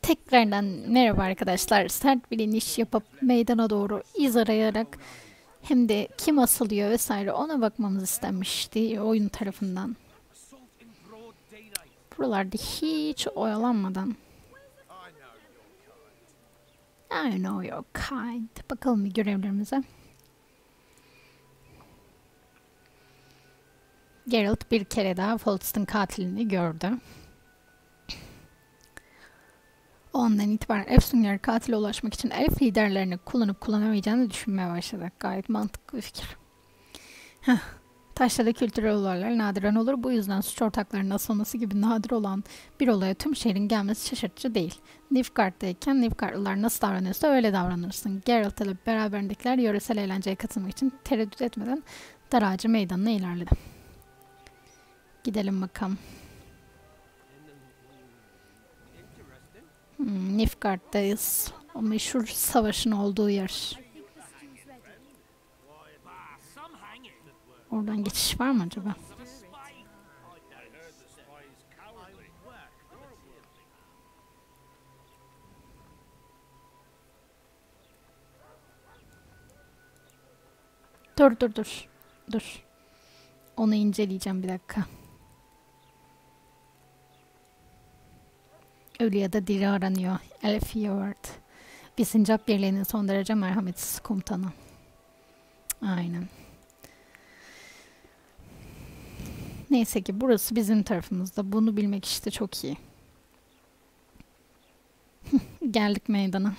Tekrardan merhaba arkadaşlar. Sert bir iniş yapıp meydana doğru iz arayarak hem de kim asılıyor vesaire ona bakmamız istenmişti oyun tarafından. Buralarda hiç oyalanmadan. I know your kind. Bakalım bir görevlerimize. Geralt bir kere daha Foltest'in katilini gördü. O andan itibaren Efsunlar katile ulaşmak için elf liderlerini kullanıp kullanamayacağını düşünmeye başladı. Gayet mantıklı bir fikir. Taşrada kültürel olaylar nadiren olur. Bu yüzden suç ortaklarının asılması gibi nadir olan bir olaya tüm şehrin gelmesi şaşırtıcı değil. Nilfgaard'dayken Nilfgaardlılar nasıl davranıyorsa öyle davranırsın. Geralt ile beraberindekiler yöresel eğlenceye katılmak için tereddüt etmeden darağacı meydanına ilerledi. Gidelim bakalım. Nilfgaard'dayız. O meşhur savaşın olduğu yer. Oradan geçiş var mı acaba? Dur. Onu inceleyeceğim bir dakika. Ölü ya da diri aranıyor. Asıyorlar. Bir sincap birliğinin son derece merhametsiz komutanı. Aynen. Neyse ki burası bizim tarafımızda. Bunu bilmek işte çok iyi. Geldik meydana.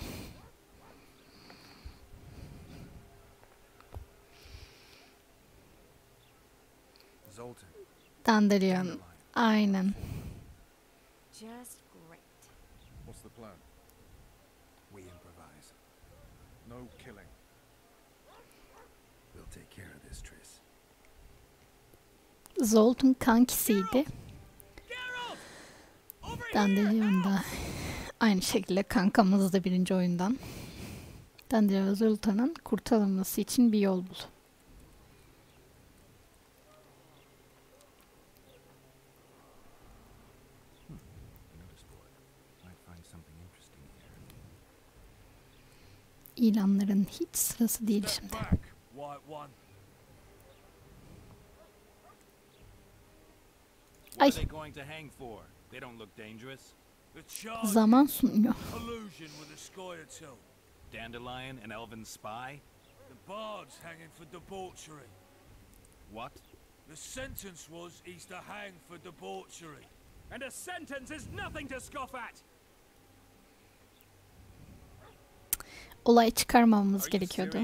Dandelion. Aynen. What's the plan? We improvise. No killing. We'll take care of this, Triss. Zolt'un kankisiydi. Dandelion da aynı şekilde kankamızdı birinci oyundan. Dandelion Zoltan'ın kurtarılması için bir yol bul. İlanların hiç sırası değil şimdi. Ay. Zaman sunuyor. Dandelion and elven spy? The bard's hanging for debauchery. What? The sentence was he's to hang for debauchery. And a sentence is nothing to scoff at. Olay çıkarmamamız gerekiyordu.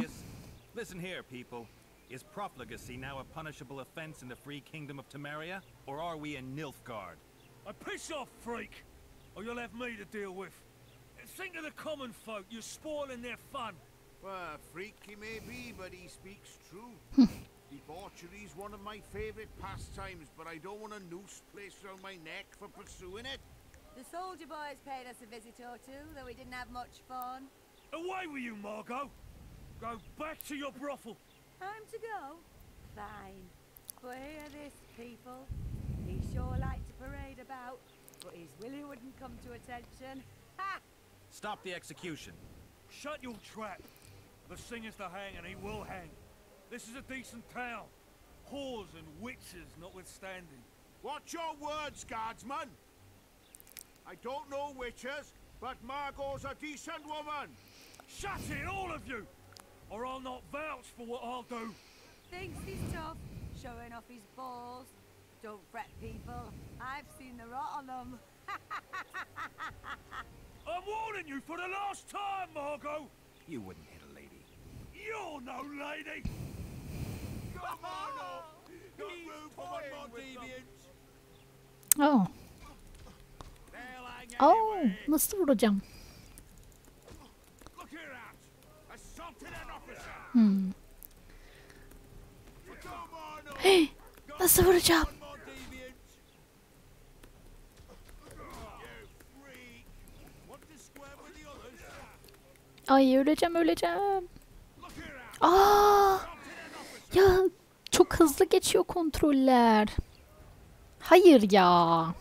Listen here, people. Is profligacy now a punishable offense in the free kingdom of Temeria, or are we in Nilfgaard? Piss off, freak, or you'll have me to deal with. Think of the common folk. You're spoiling their fun. Well, freak he may be, but he speaks true. Debauchery's one of my favorite pastimes, but I don't want a noose placed around my neck for pursuing it. The soldier boys paid us a visit or two, though we didn't have much fun. Away with you, Margot. Go back to your brothel. Time to go? Fine. But hear this, people. He sure liked to parade about, but his Willie wouldn't come to attention. Ha! Stop the execution. Shut your trap. The singer's to hang and he will hang. This is a decent town. Whores and witches notwithstanding. Watch your words, guardsman. I don't know witches, but Margot's a decent woman. Shut it, all of you! Or I'll not vouch for what I'll do. Thinks he's tough, showing off his balls. Don't fret, people. I've seen the rot on them. I'm warning you for the last time, Margot! You wouldn't hit a lady. You're no lady! Come on up! Got room for one more deviant. Oh. Oh, nasıl vuracağım? Look here out! Assaulted an officer! Come on up! Hey, nasıl vuracağım? One more deviant! You freak! Want to square with the others? Ay öleceğim. Look here out! Aa! Ya çok hızlı geçiyor kontroller. Hayır ya.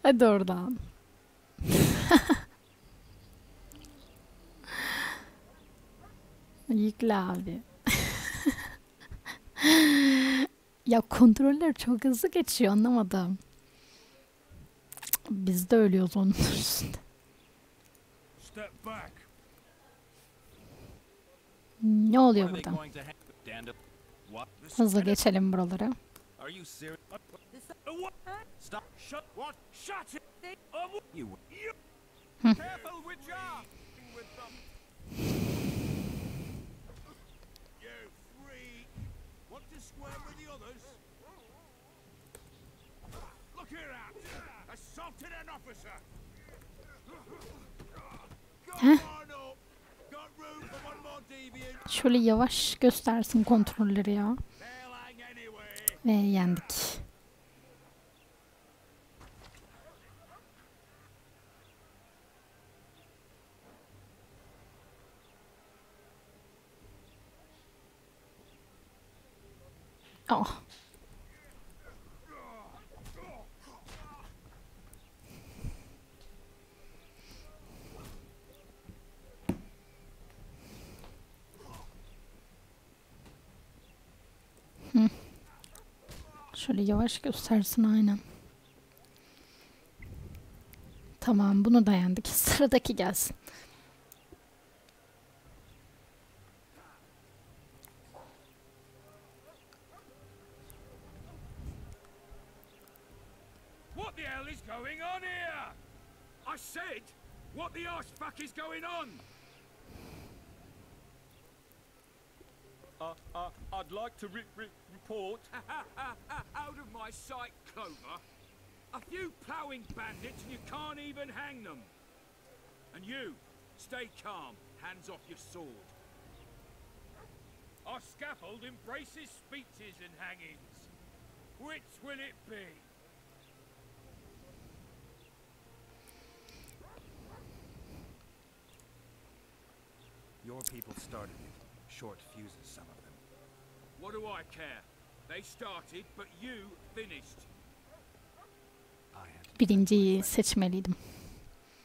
Hadi oradan. Yükle abi. Ya kontroller çok hızlı geçiyor, anlamadım. Biz de ölüyoruz onun üstünde. Step back. Ne What oluyor are they burada? going to stand up? What? Hızlı geçelim buralara. Are you serious? What? Stop. Shut. What? Shut it. You. Careful with ya. With them. You freak! Want to square with the others? Look here at! Assaulted an officer! Go on up! Got room for one more deviant? Şöyle yavaş göstersin kontrolleri ya. They'll hang anyway! Ve yendik. Oh. Şöyle yavaş göstersin, aynen. Tamam, bunu da yendik. Sıradaki gelsin. What the hell is going on here? I said, what the arse fuck is going on? I'd like to report. Out of my sight, Clover. A few ploughing bandits and you can't even hang them. And you, stay calm, hands off your sword. Our scaffold embraces speeches and hangings. Which will it be? Your people started it. Short fuses, some of them. What do I care? They started, but you finished. I had to. Birinciyi seçmeliydim.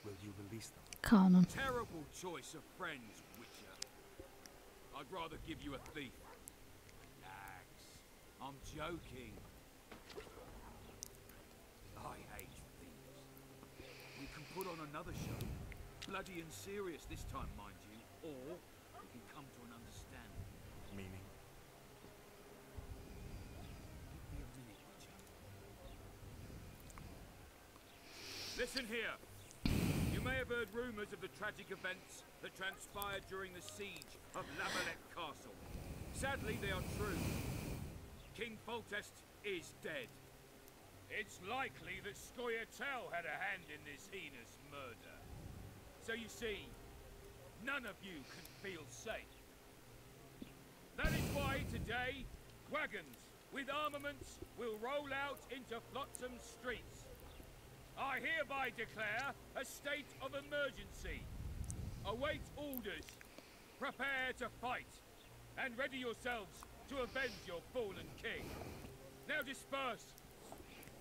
Will you release them? Kanun. Terrible choice of friends, Witcher. I'd rather give you a thief. Relax. I'm joking. I hate thieves. We can put on another show. Bloody and serious this time, mind you. Or we can come to an understanding. Meaning? Give me a minute, Witcher. Listen here. You may have heard rumors of the tragic events that transpired during the siege of Lavalette Castle. Sadly, they are true. King Foltest is dead. It's likely that Scoia'tael had a hand in this heinous murder. So you see, none of you can feel safe. That is why today, wagons with armaments will roll out into Flotsam streets. I hereby declare a state of emergency. Await orders. Prepare to fight. And ready yourselves to avenge your fallen king. Now disperse.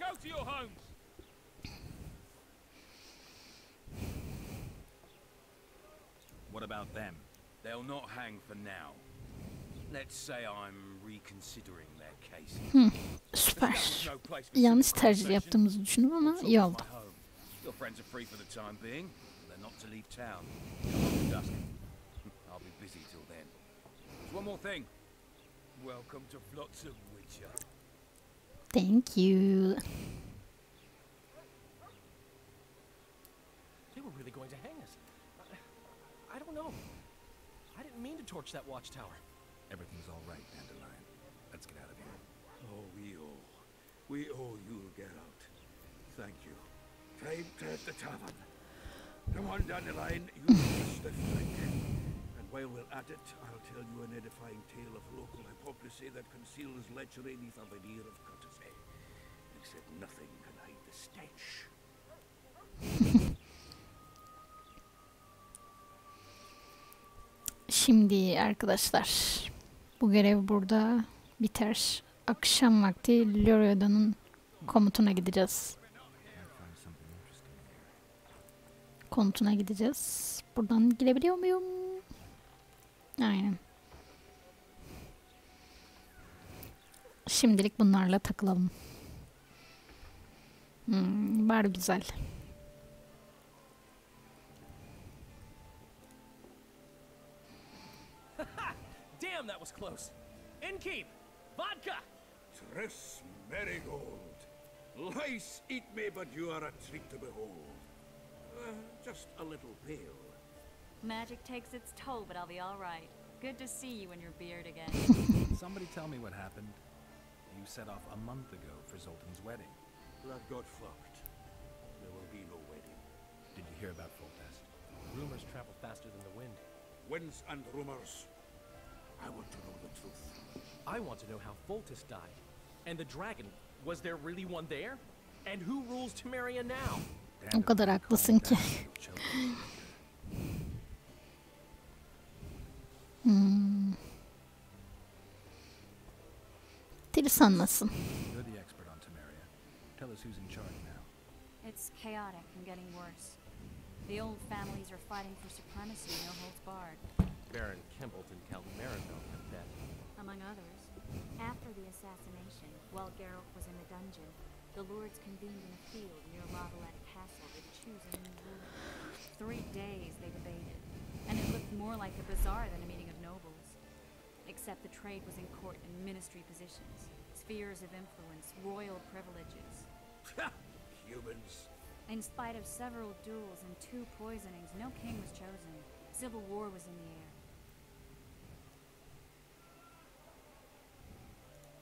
Go to your homes. What about them? They'll not hang for now. Let's say I'm reconsidering their case. Süper. No place for Yanlış simple tercih conversation. yaptığımızı düşünüyorum ama iyi oldu. My home. Your friends are free for the time being. They're not to leave town. Come after dusk. I'll be busy till then. There's one more thing. Welcome to Flotsam, Witcher. Thank you. They were really going to hang us. I don't know. I didn't mean to torch that watchtower. Everything's all right, Dandelion. Let's get out of here. Oh, we owe you'll get out. Thank you. Time to hit the tavern. Come on, Dandelion, you just the flank. And while we're at it, I'll tell you an edifying tale of local hypocrisy that conceals lechery neath a veneer of courtesy. Except nothing can hide the stench. Şimdi arkadaşlar, bu görev burada biter. Akşam vakti Lorioda'nın komutuna gideceğiz. Gotta find something konutuna gideceğiz. Buradan girebiliyor muyum? Aynen. Şimdilik bunlarla takılalım. Var güzel. Damn, that was close. Innkeep, vodka. Tris Marigold. Lice eat me, but you are a treat to behold. Just a little pale. Magic takes its toll, but I'll be all right. Good to see you and your beard again. Somebody tell me what happened. You set off a month ago for Zoltan's wedding. That got fucked. There will be no wedding. Did you hear about Foltest? Rumors travel faster than the wind. Winds and rumors. I want to know the truth. I want to know how Foltest died. And the dragon, was there really one there? And who rules Temeria now? O kadar haklısın ki. Tris anlasın. You're the expert on Temeria. Tell us who's in charge now. It's chaotic and getting worse. The old families are fighting for supremacy, no holds barred. Baron Kembolt and Count Maribel have been. Among others. After the assassination, while Geralt was in the dungeon, the lords convened in a field near Lavalette Castle to choose a new ruler. 3 days they debated, and it looked more like a bazaar than a meeting of nobles. Except the trade was in court and ministry positions, spheres of influence, royal privileges. Humans. In spite of several duels and 2 poisonings, no king was chosen. Civil war was in the air.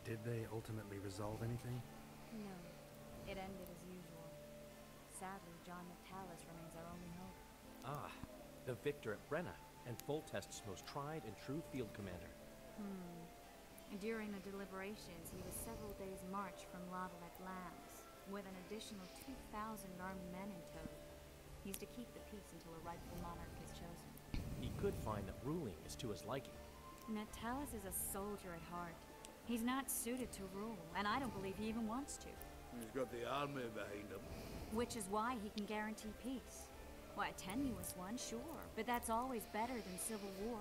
Did they ultimately resolve anything? No, it ended as usual. Sadly, John Natalis remains our only hope. Ah, the victor at Brenna, and Foltest's most tried and true field commander. During the deliberations, he was several days' march from Lavalette lands, with an additional 2,000 armed men in tow. He's to keep the peace until a rightful monarch is chosen. He could find that ruling is to his liking. Natalis is a soldier at heart. He's not suited to rule, and I don't believe he even wants to. He's got the army behind him. Which is why he can guarantee peace. Why, a tenuous one, sure, but that's always better than civil war.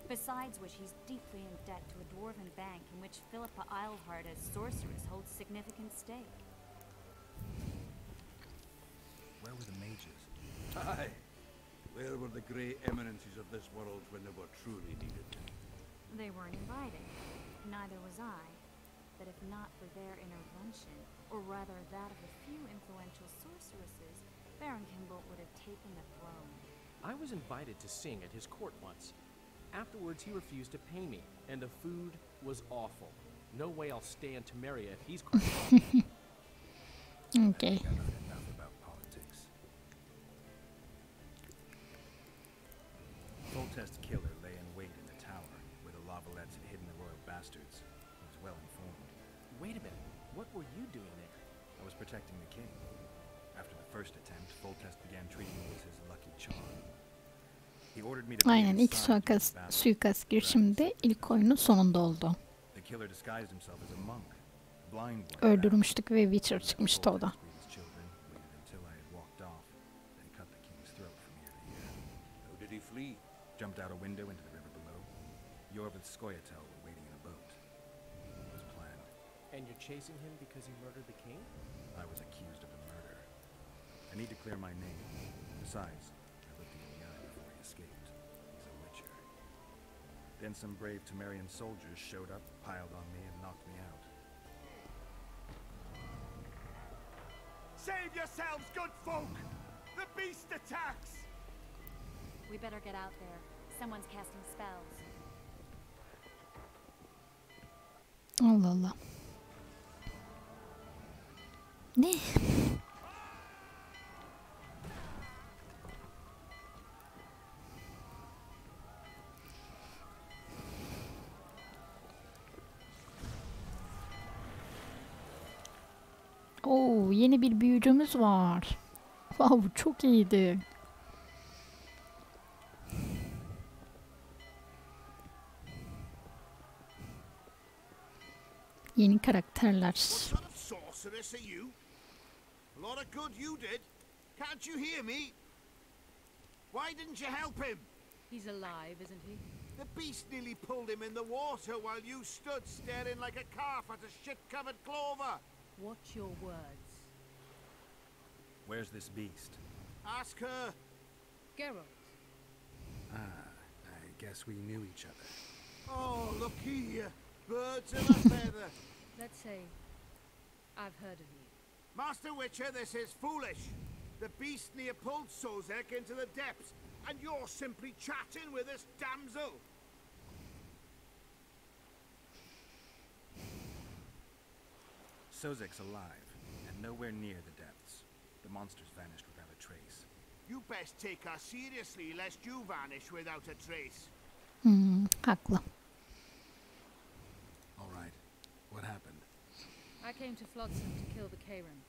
Besides which, he's deeply in debt to a dwarven bank in which Philippa Eilhart as sorceress holds significant stake. Where were the mages? Aye. Where were the grey eminences of this world when they were truly needed? They weren't invited. Neither was I. But if not for their intervention, or rather that of a few influential sorceresses, Baron Kembolt would have taken the throne. I was invited to sing at his court once. Afterwards, he refused to pay me, and the food was awful. No way I'll stay in Temeria if he's crazy. Okay. Enough about politics. Foltest's killer lay in wait in the tower, where the Lavalettes had hidden the royal bastards. He was well informed. Wait a minute. What were you doing there? I was protecting the king. After the first attempt, Foltest began treating me as his lucky charm. He ordered me to be Aynen, ilk his side to his suikast girişiminde ilk oyunun sonunda oldu. The killer disguised himself as a monk, blind like that. Öldürmüştük ve Witcher çıkmıştı o da. Foltest freed his children, waited until I had walked off, then cut the king's throat from ear to ear. How did he flee? Jumped out a window into the river below. Yorv and Skoyatel were waiting in a boat. It was planned. And you're chasing him because he murdered the king? I was accused of the murder. I need to clear my name. Besides, I looked him in the eye before he escaped. He's a witcher. Then some brave Temerian soldiers showed up, piled on me, and knocked me out. Save yourselves, good folk! The beast attacks! We better get out there. Someone's casting spells. Allah Allah. Ne? Oo, yeni bir büyücümüz var. Wow, çok iyiydi. Yeni karakterler. What sort of sorceress are you? A lot of good you did. Can't you hear me? Why didn't you help him? He's alive, isn't he? The beast nearly pulled him in the water while you stood staring like a calf at a shit-covered clover. Watch your words. Where's this beast? Ask her. Geralt. Ah, I guess we knew each other. Oh, look here. Birds of a feather. Let's say I've heard of you. Master Witcher, this is foolish. The beast near pulled Sozek into the depths, and you're simply chatting with this damsel. Sozek's alive, and nowhere near the depths. The monster's vanished without a trace. You best take her seriously, lest you vanish without a trace. Haklı. All right. What happened? I came to Flotsam to kill the Karen,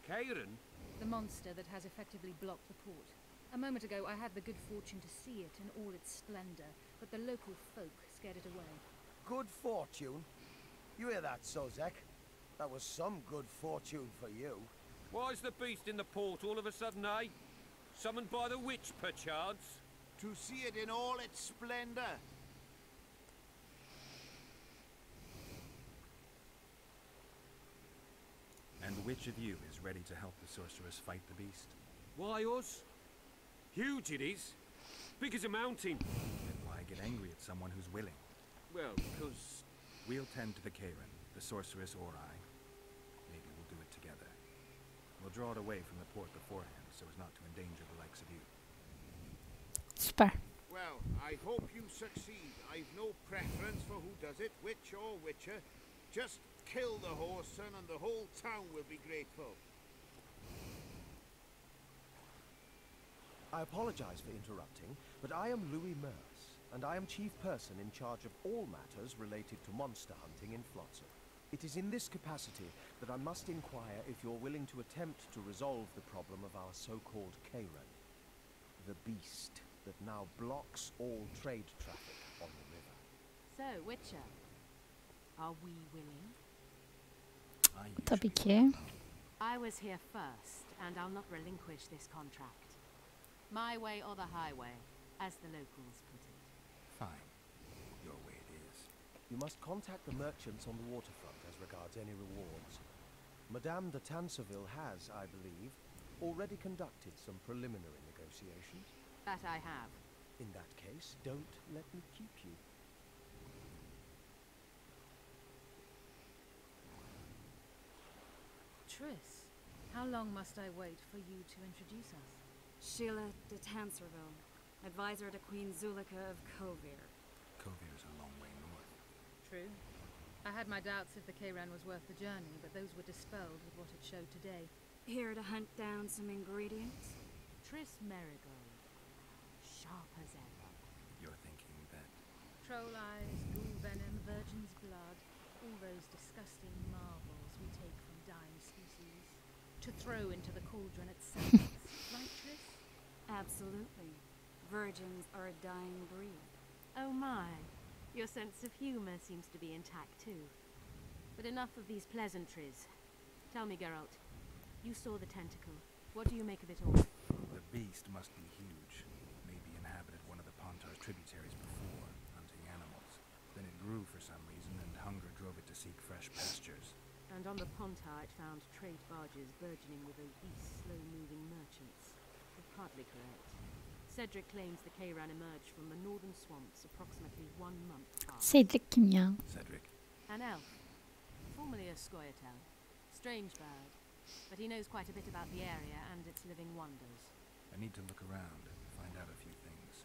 Karen? the monster that has effectively blocked the port. A moment ago, I had the good fortune to see it in all its splendor, but the local folk scared it away. Good fortune? You hear that, Sozek? That was some good fortune for you. Why's the beast in the port all of a sudden, eh? Summoned by the witch, perchance? To see it in all its splendor. And which of you is ready to help the sorceress fight the beast? Why us? Huge it is. Big as a mountain. Then why get angry at someone who's willing? Well, because... We'll tend to the Karen, the sorceress or I. Maybe we'll do it together. We'll draw it away from the port beforehand, so as not to endanger the likes of you. Süper. Well, I hope you succeed. I've no preference for who does it, witch or witcher. Just kill the whoreson and the whole town will be grateful. I apologize for interrupting, but I am Louis Merce, and I am chief person in charge of all matters related to monster hunting in Flotsam. It is in this capacity that I must inquire if you're willing to attempt to resolve the problem of our so-called Karen, the beast that now blocks all trade traffic on the river. So, Witcher, are we willing? Tabii ki. I was here first, and I'll not relinquish this contract. My way or the highway, as the locals put it. Fine. Your way it is. You must contact the merchants on the waterfront as regards any rewards. Madame de Tanseville has, I believe, already conducted some preliminary negotiations. That I have. In that case, don't let me keep you. Triss, how long must I wait for you to introduce us? Sheila de Tanserville, advisor to Queen Zulika of Kovir. Kovir's a long way north. True. I had my doubts if the Kayran was worth the journey, but those were dispelled with what it showed today. Here to hunt down some ingredients? Triss Marigold, sharp as ever. You're thinking that... Troll eyes, ghoul venom, virgin's blood, all those disgusting marvels we take from dying species, to throw into the cauldron itself. Right, Triss? Absolutely. Virgins are a dying breed. Oh my. Your sense of humor seems to be intact too. But enough of these pleasantries. Tell me, Geralt, you saw the tentacle. What do you make of it all? The beast must be huge. Maybe inhabited one of the Pontar's tributaries before, hunting animals. Then it grew for some reason, and hunger drove it to seek fresh pastures. And on the Pontar it found trade barges burgeoning with obese, slow-moving merchants. You're hardly correct. Cedric claims the Kayran emerged from the northern swamps approximately 1 month past. Cedric kim ya? Cedric. An elf, formerly a Scoia'tael. Strange bird, but he knows quite a bit about the area and its living wonders. I need to look around, find out a few things.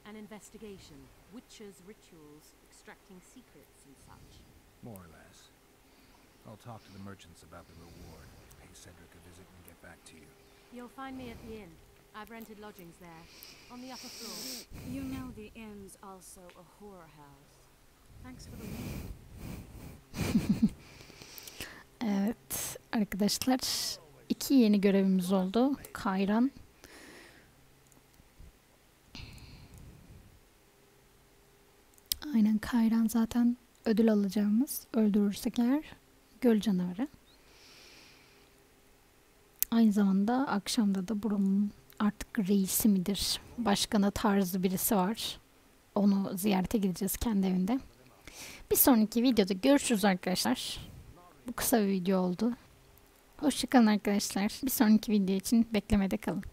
An investigation, witches' rituals, extracting secrets and such. More or less. I'll talk to the merchants about the reward, pay Cedric a visit and get back to you. You'll find me at the inn. I've rented lodgings there, on the upper floor. You know the inn's also a whorehouse. Thanks for the warning. Evet arkadaşlar, 2 yeni görevimiz oldu. Kayran. Aynen, Kayran zaten ödül alacağımız, öldürürsek eğer, göl canavarı. Aynı zamanda akşamda da buranın artık reisi midir, başkanı tarzı birisi var. Onu ziyarete gideceğiz kendi evinde. Bir sonraki videoda görüşürüz arkadaşlar. Bu kısa bir video oldu. Hoşçakalın arkadaşlar. Bir sonraki video için beklemede kalın.